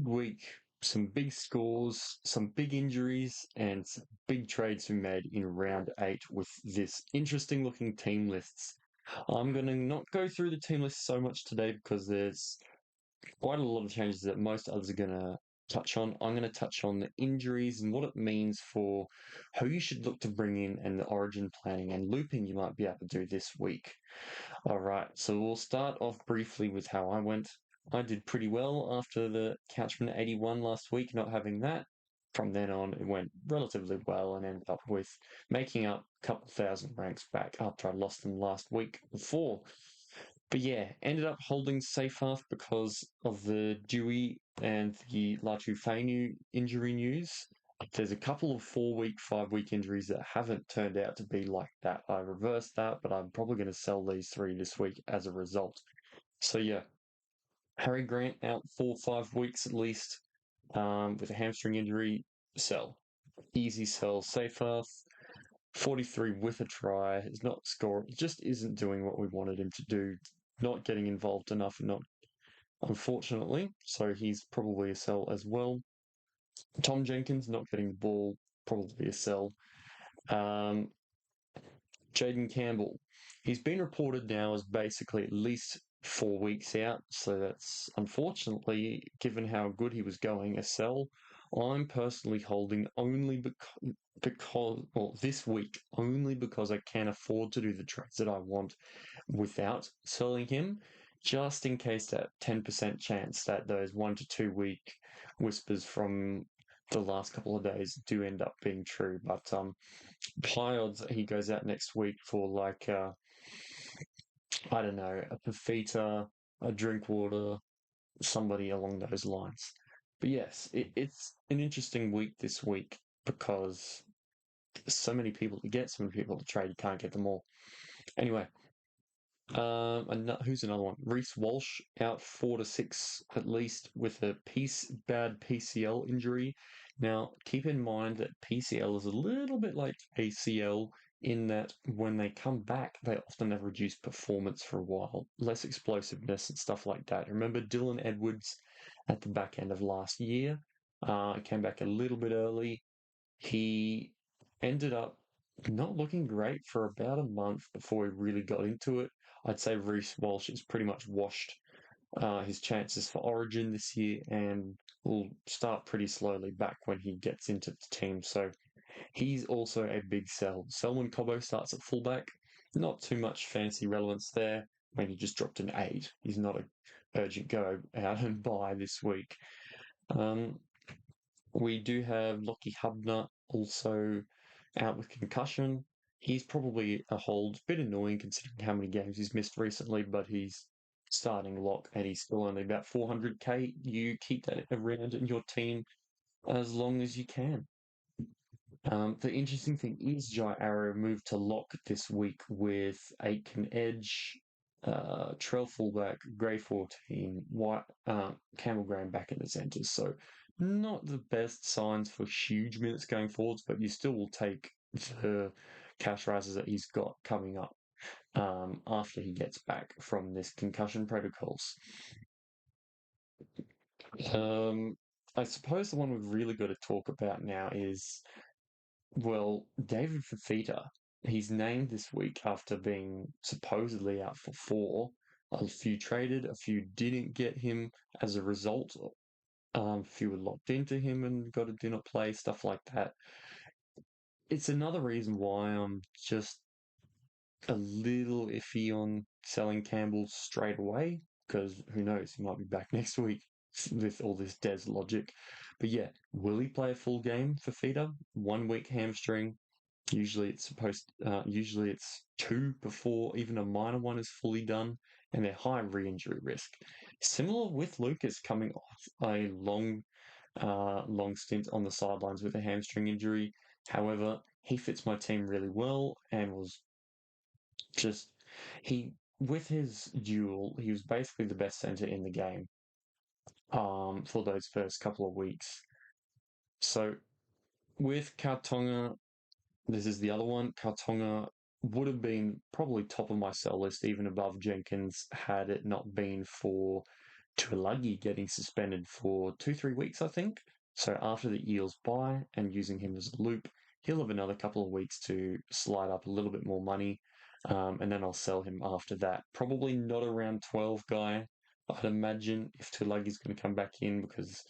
week. Some big scores, some big injuries, and some big trades we made in round eight with this interesting looking team lists. I'm going to not go through the team list so much today because there's quite a lot of changes that most others are going to touch on. I'm going to touch on the injuries and what it means for who you should look to bring in and the origin planning and looping you might be able to do this week. All right, so we'll start off briefly with how I went. I did pretty well after the Couchman 81 last week, not having that. From then on, it went relatively well and ended up with making up a couple thousand ranks back after I lost them last week before. But yeah, ended up holding safe half because of the Dewey and the Latu Fainu injury news. There's a couple of 4 week, 5 week injuries that haven't turned out to be like that. I reversed that, but I'm probably going to sell these three this week as a result. So yeah, Harry Grant out 4 or 5 weeks at least with a hamstring injury. Sell. Easy sell. Safe half. 43 with a try. Is not score. Just isn't doing what we wanted him to do. Not getting involved enough, not unfortunately. So he's probably a sell as well. Tom Jenkins not getting the ball, probably a sell. Um, Jaden Campbell, he's been reported now as basically at least 4 weeks out. So that's unfortunately, given how good he was going, a sell. I'm personally holding only because this week, only because I can afford to do the trades that I want without selling him, just in case that 10% chance that those 1 to 2 week whispers from the last couple of days do end up being true. But high odds that he goes out next week for like I don't know, a Fifita, a Drinkwater, somebody along those lines. But yes, it's an interesting week this week because so many people to get, so many people to trade, you can't get them all. Anyway, who's another one? Reece Walsh out 4 to 6 at least with a bad PCL injury. Now, keep in mind that PCL is a little bit like ACL in that when they come back, they often have reduced performance for a while, less explosiveness and stuff like that. Remember Dylan Edwards at the back end of last year? Came back a little bit early. He ended up not looking great for about a month before he really got into it. I'd say Reece Walsh has pretty much washed his chances for Origin this year and will start pretty slowly back when he gets into the team. So he's also a big sell. Selwyn Cobbo starts at fullback. Not too much fancy relevance there. I mean, he just dropped an 8. He's not a urgent go out and buy this week. Um, we do have Lockie Hubner also out with concussion. He's probably a hold. Bit annoying considering how many games he's missed recently, but he's starting lock and he's still only about 400k. You keep that around in your team as long as you can. The interesting thing is Jai Arrow moved to lock this week with Aitken Edge, Trell fullback, Gray 14, White, Campbell Graham back in the centres. So not the best signs for huge minutes going forwards, but you still will take the cash rises that he's got coming up after he gets back from this concussion protocols. I suppose the one we've really got to talk about now is well, David Fifita, he's named this week after being supposedly out for 4. A few traded, a few didn't get him as a result. A few were locked into him and got a dinner play, stuff like that. It's another reason why I'm just a little iffy on selling Campbell straight away, because who knows, he might be back next week with all this Des logic. But yeah, will he play a full game for Feeder? 1 week hamstring, usually it's 2 before even a minor one is fully done, and they're high re-injury risk. Similar with Lucas coming off a long stint on the sidelines with a hamstring injury. However, he fits my team really well and was just he with his duel, he was basically the best center in the game for those first couple of weeks. So with Kautonga, this is the other one. Kautonga would have been probably top of my sell list, even above Jenkins, had it not been for Tuilagi getting suspended for 2, 3 weeks, I think. So after the Eels bye and using him as a loop, he'll have another couple of weeks to slide up a little bit more money. And then I'll sell him after that. Probably not a round 12 guy, I'd imagine, if Tuilagi's going to come back in, because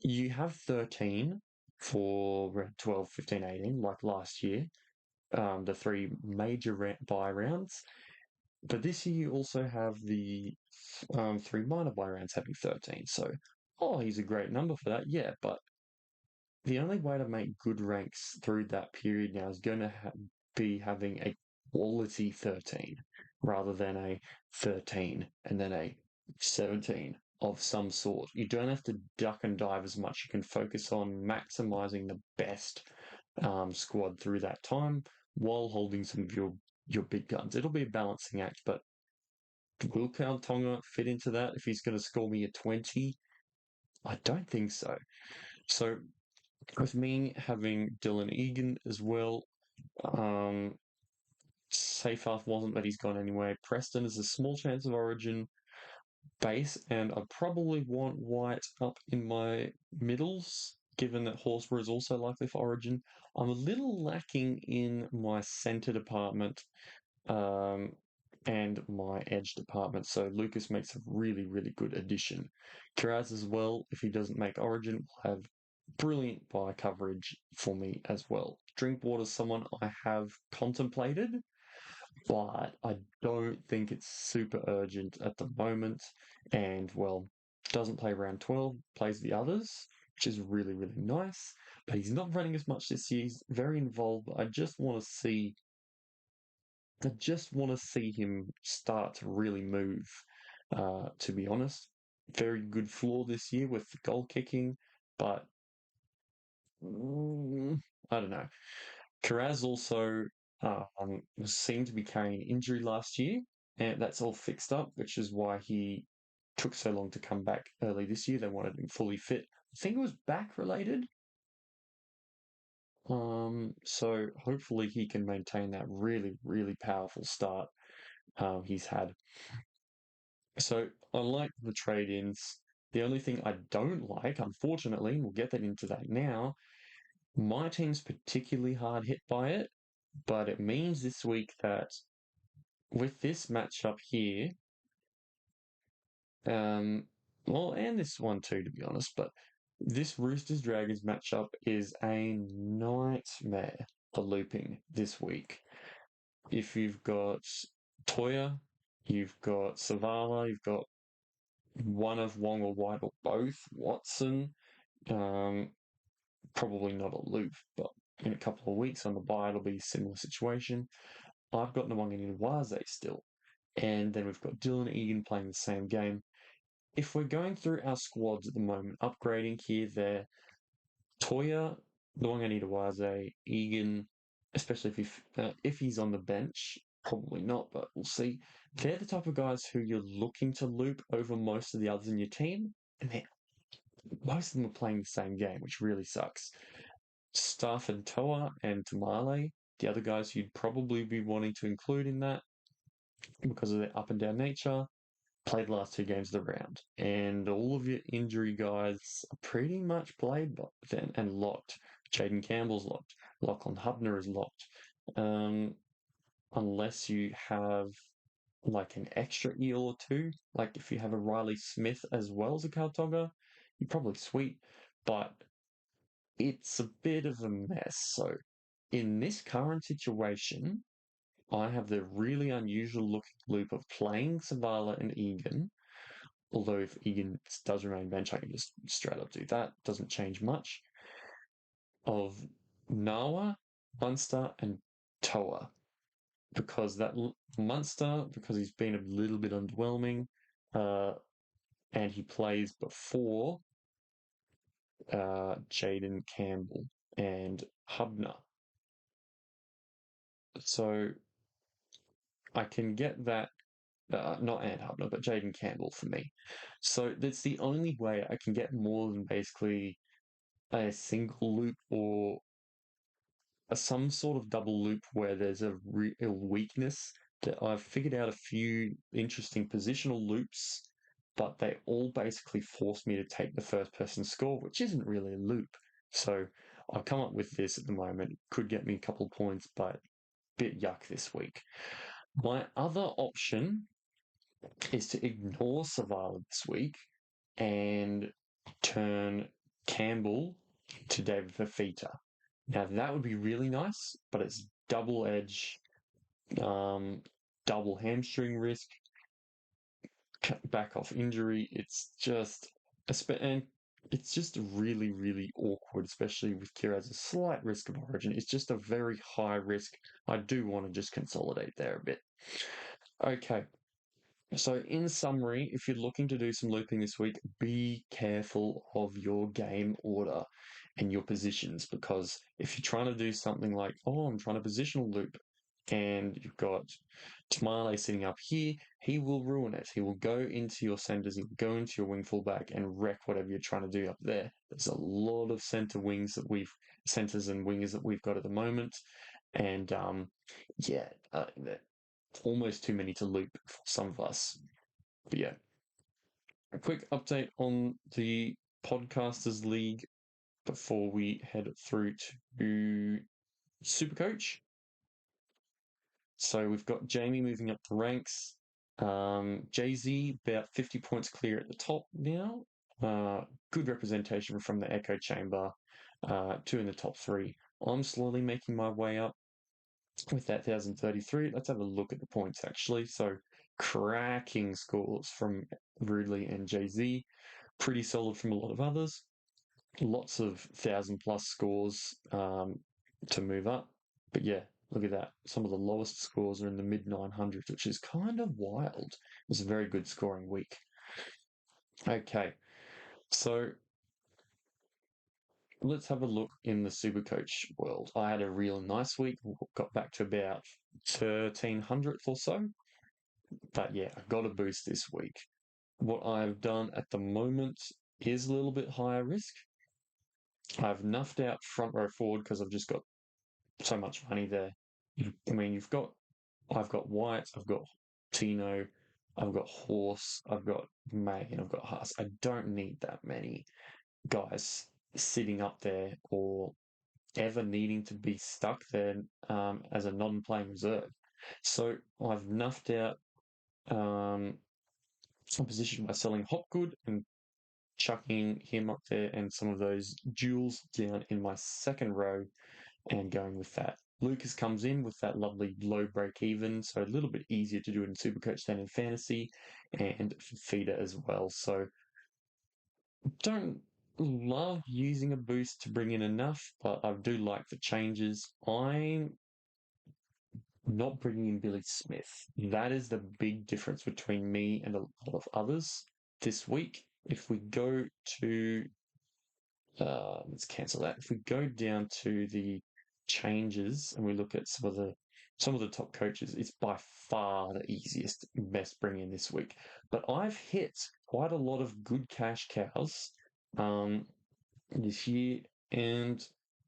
you have 13 for round 12, 15, 18, like last year, the three major buy rounds. But this year you also have the three minor buy rounds having 13. So, oh, he's a great number for that. Yeah, but the only way to make good ranks through that period now is going to be having a quality 13 rather than a 13 and then a 17 of some sort. You don't have to duck and dive as much. You can focus on maximizing the best squad through that time while holding some of your big guns. It'll be a balancing act, but will Tonga fit into that if he's going to score me a 20? I don't think so. So with me having Dylan Egan as well, safe half wasn't, but he's gone anyway. Preston is a small chance of origin base, and I probably want White up in my middles, given that Horsburgh is also likely for origin. I'm a little lacking in my centre department and my edge department, so Lucas makes a really, really good addition. Kiraz as well, if he doesn't make origin, will have brilliant buy coverage for me as well. Drinkwater's someone I have contemplated, but I don't think it's super urgent at the moment. And, well, doesn't play round 12, plays the others, which is really, really nice. But he's not running as much this year. He's very involved. I just want to see him start to really move, to be honest. Very good floor this year with the goal kicking, but I don't know. Kiraz also seemed to be carrying injury last year, and that's all fixed up, which is why he took so long to come back early this year. They wanted him fully fit. I think it was back related. So hopefully he can maintain that really, really powerful start he's had. So I like the trade-ins. The only thing I don't like, unfortunately, and we'll get that into that now, my team's particularly hard hit by it, but it means this week that with this matchup here, well, and this one too, to be honest, but this Roosters Dragons matchup is a nightmare for looping this week. If you've got Toya, you've got Savala, you've got one of Wong or White or both, Watson, probably not a loop, but in a couple of weeks on the bye, it'll be a similar situation. I've got Nwanga Nwaze still. And then we've got Dylan Egan playing the same game. If we're going through our squads at the moment, upgrading here, there, Toya, Nwanga Nwaze, Egan, especially if he's on the bench, probably not, but we'll see. They're the type of guys who you're looking to loop over most of the others in your team, and most of them are playing the same game, which really sucks. Staff and Toa and Tamale, the other guys you'd probably be wanting to include in that because of their up and down nature, played the last 2 games of the round. And all of your injury guys are pretty much played then and locked. Jaden Campbell's locked. Lachlan Hubner is locked. Unless you have like an extra eel or two, like if you have a Riley Smith as well as a Kartoga, you're probably sweet. But it's a bit of a mess. So in this current situation, I have the really unusual looking loop of playing Savala and Egan. Although if Egan does remain bench, I can just straight up do that. Doesn't change much. Of Nawa, Munster, and Toa. Because that Munster, because he's been a little bit underwhelming, and he plays before Jaden Campbell and Hubner. So I can get that, not Ant Hubner, but Jaden Campbell for me. So that's the only way I can get more than basically a single loop or some sort of double loop where there's a real weakness. That I've figured out a few interesting positional loops but they all basically force me to take the first person score, which isn't really a loop. So I've come up with this at the moment. Could get me a couple of points, but bit yuck this week. My other option is to ignore Savala this week and turn Campbell to David Fifita. Now that would be really nice, but it's double edge, double hamstring risk, back off injury. And it's just really, really awkward, especially with Kira as a slight risk of origin. It's just a very high risk. I do want to just consolidate there a bit. Okay, so, in summary, if you're looking to do some looping this week, be careful of your game order and your positions, because if you're trying to do something like, oh, I'm trying to positional loop, and you've got Tamale sitting up here, he will ruin it. He will go into your centers, he will go into your wing fullback and wreck whatever you're trying to do up there. There's a lot of centers and wingers that we've got at the moment, and yeah, almost too many to loop for some of us. But yeah, a quick update on the Podcasters League before we head through to Supercoach. So we've got Jamie moving up the ranks. Jay-Z about 50 points clear at the top now. Good representation from the Echo Chamber. Two in the top three. I'm slowly making my way up with that 1,033. Let's have a look at the points actually. So cracking scores from Rudley and Jay-Z. Pretty solid from a lot of others. Lots of 1,000+ scores to move up. But yeah, look at that. Some of the lowest scores are in the mid 900s, which is kind of wild. It's a very good scoring week. Okay, so let's have a look in the Supercoach world. I had a real nice week. Got back to about 1,300th or so. But yeah, I got a boost this week. What I've done at the moment is a little bit higher risk. I've nuffed out front row forward because I've just got so much money there. I mean, I've got White, I've got Tino, I've got Horse, I've got May, and I've got Haas. I don't need that many guys sitting up there or ever needing to be stuck there as a non-playing reserve. So I've nuffed out some position by selling Hopgood and chucking him up there and some of those jewels down in my second row and going with that. Lucas comes in with that lovely low break even, so a little bit easier to do in Supercoach than in Fantasy, and Fifita as well. So don't love using a boost to bring in enough, but I do like the changes. I'm not bringing in Billy Smith. That is the big difference between me and a lot of others this week. If we go to let's cancel that. If we go down to the changes and we look at some of the top coaches, it's by far the easiest, best bring in this week. But I've hit quite a lot of good cash cows this year, and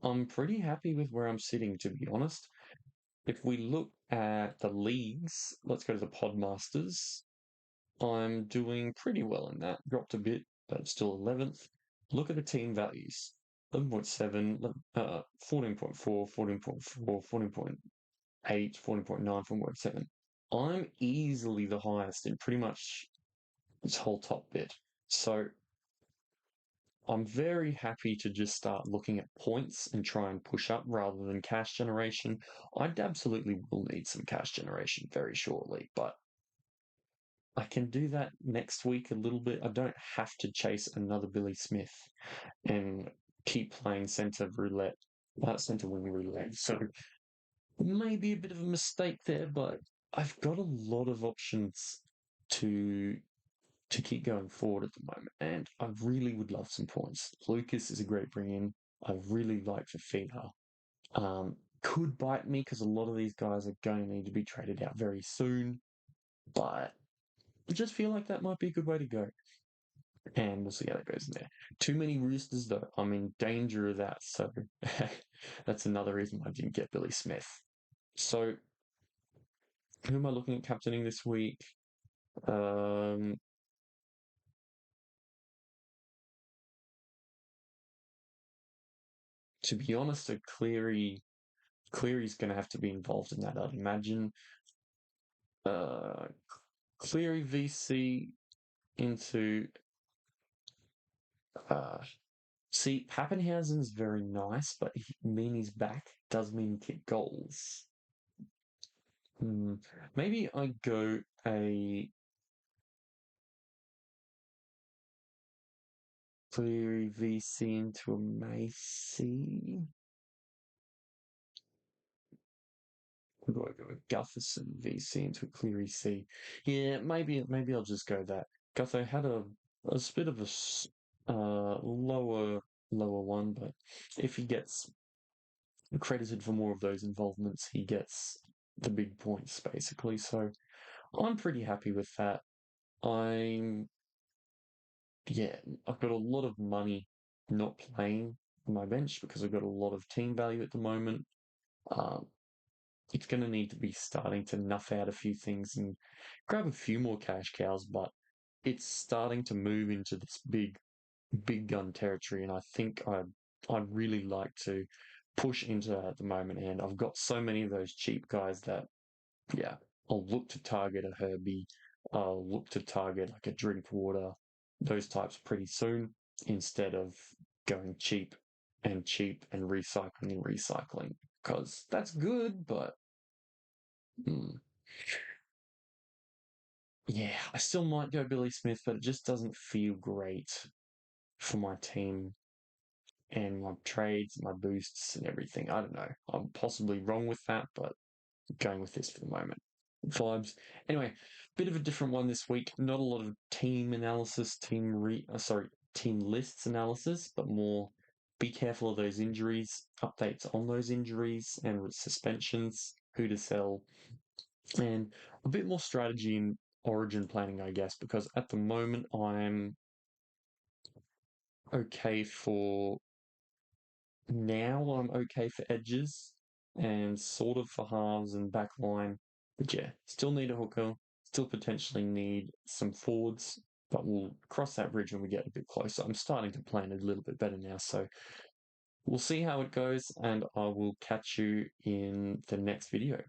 I'm pretty happy with where I'm sitting, to be honest. If we look at the leagues, let's go to the Podmasters. I'm doing pretty well in that. Dropped a bit, but still 11th. Look at the team values. 11.7, 14.4, 14.4, 14.8, 14.9, 14.7. I'm easily the highest in pretty much this whole top bit. So I'm very happy to just start looking at points and try and push up rather than cash generation. I absolutely will need some cash generation very shortly, but I can do that next week a little bit. I don't have to chase another Billy Smith and keep playing centre wing roulette. So maybe a bit of a mistake there, but I've got a lot of options to keep going forward at the moment, and I really would love some points. Lucas is a great bring in. I really like Fifita. Could bite me because a lot of these guys are going to need to be traded out very soon, but I just feel like that might be a good way to go. And we'll see how that goes in there. Too many Roosters, though. I'm in danger of that. So that's another reason I didn't get Billy Smith. So who am I looking at captaining this week? to be honest, a Cleary's going to have to be involved in that, I'd imagine. Uh, Cleary VC into uh, see, Pappenhausen's very nice, but Meany's back does mean he kick goals. Maybe I go a Cleary VC into a Macy. Or do I go a Gutherson VC into a Cleary C? Yeah, maybe I'll just go that. Gutho had a bit of a lower one, but if he gets credited for more of those involvements, he gets the big points basically. So I'm pretty happy with that. I'm yeah, I've got a lot of money not playing on my bench because I've got a lot of team value at the moment. Um, it's going to need to be starting to nuff out a few things and grab a few more cash cows, but it's starting to move into this big gun territory, and I think I'd really like to push into that at the moment. And I've got so many of those cheap guys that yeah, I'll look to target a Herbie. I'll look to target like a Drinkwater, those types pretty soon instead of going cheap and recycling because that's good, but mm, yeah, I still might go Billy Smith, but it just doesn't feel great for my team and my trades, my boosts and everything. I don't know. I'm possibly wrong with that, but going with this for the moment. Vibes. Anyway, bit of a different one this week. Not a lot of team analysis, team lists analysis, but more be careful of those injuries, updates on those injuries and suspensions, who to sell, and a bit more strategy in origin planning, I guess, because at the moment I'm okay for now I'm okay for edges and sort of for halves and back line. But yeah, still need a hooker, still potentially need some forwards, but we'll cross that bridge when we get a bit closer. I'm starting to plan a little bit better now, so we'll see how it goes, and I will catch you in the next video.